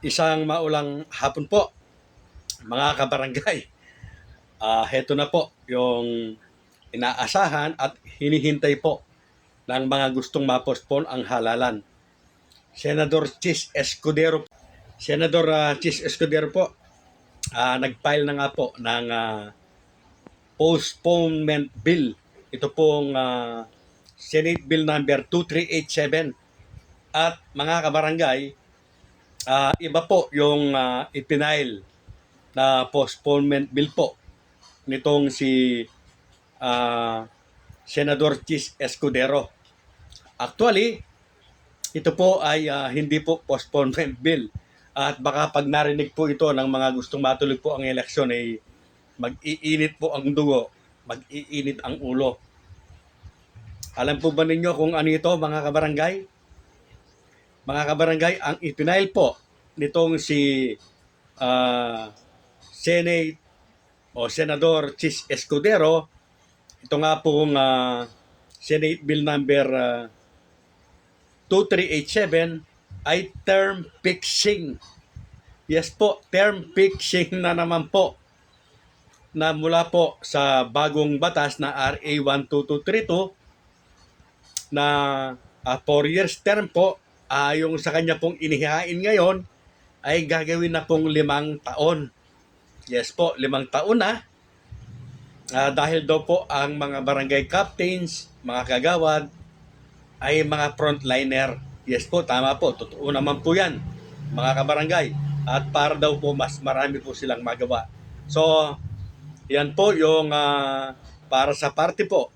Isang maulang hapon po, mga kabarangay. Heto na po yung inaasahan at hinihintay po ng mga gustong ma-postpone ang halalan. Senador Chis Escudero. Senador Chis Escudero po, nag-file na nga po ng postponement bill. Ito pong Senate Bill number 2387. At mga kabarangay, iba po yung ipinail na postponement bill po nitong si Senador Chis Escudero. Actually, ito po ay hindi po postponement bill. At baka pag narinig po ito ng mga gustong matuloy po ang eleksyon ay mag-iinit po ang dugo, mag-iinit ang ulo. Alam po ba ninyo kung ano ito, mga kabarangay? Mga kabarangay, ang ipinail po nitong si Senate o Senador Chis Escudero, ito nga pong Senate Bill number 2387 ay term fixing. Yes po, term fixing na naman po na mula po sa bagong batas na RA 12232 na 4 years term po, yung sa kanya pong inihain ngayon ay gagawin na pong 5 taon. Yes po, 5 taon na. Dahil daw po ang mga barangay captains, mga kagawad, ay mga frontliner. Yes po, tama po. Totoo naman po yan, mga kabarangay. At para daw po mas marami po silang magawa. So, yan po yung para sa party po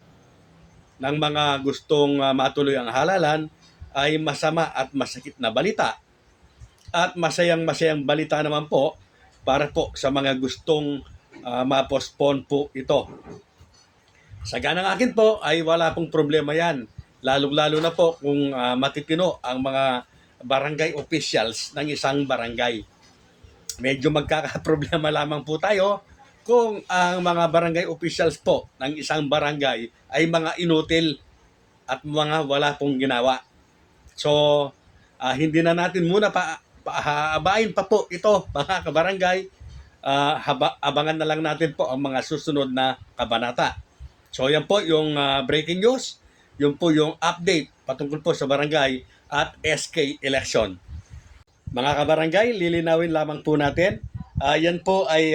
ng mga gustong matuloy ang halalan ay masama at masakit na balita. At masayang balita naman po para po sa mga gustong ma-postpone po ito. Sa ganang akin po ay wala pong problema yan. Lalong-lalo na po kung matitino ang mga barangay officials ng isang barangay. Medyo magkakaproblema lamang po tayo kung ang mga barangay officials po ng isang barangay ay mga inutil at mga wala pong ginawa. So, hindi na natin muna paabain pa po ito, mga kabarangay. Abangan na lang natin po ang mga susunod na kabanata. So, yan po yung breaking news. Yun po yung update patungkol po sa barangay at SK election. Mga kabarangay, lilinawin lamang po natin. Yan po ay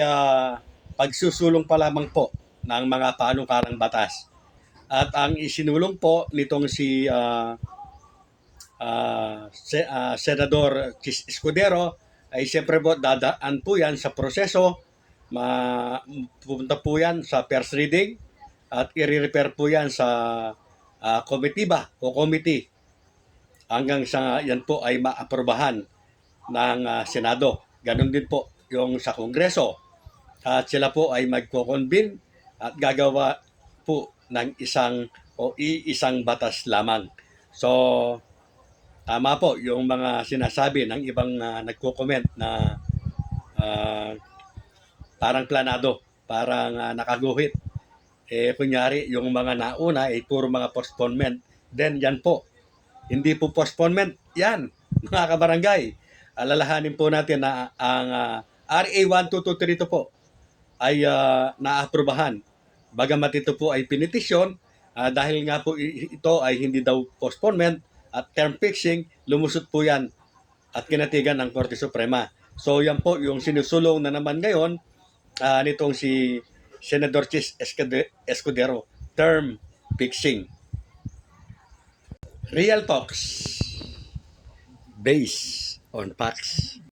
pagsusulong pa lamang po ng mga panukarang batas. At ang isinulong po nitong si Senador Chis Escudero ay siyempre po dadaan po yan sa proseso. Pupunta po yan sa first reading at i-repair po yan sa komitiba o committee hanggang sa yan po ay maaprobahan ng Senado. Ganon din po yung sa Kongreso. At sila po ay magko-convene at gagawa po ng isang batas lamang. So, tama po yung mga sinasabi ng ibang nagko-comment na parang planado, parang nakaguhit. Kunyari, yung mga nauna ay puro mga postponement. Then, yan po. Hindi po postponement. Yan, mga kabarangay. Alalahanin po natin na ang RA 1223 po ay naaprubahan. Bagamat ito po ay pinitisyon, dahil nga po ito ay hindi daw postponement at term fixing, lumusot po yan at kinatigan ng Korte Suprema. So yan po yung sinusulong na naman ngayon nitong si Senador Chis Escudero, term fixing. Real talks based on facts.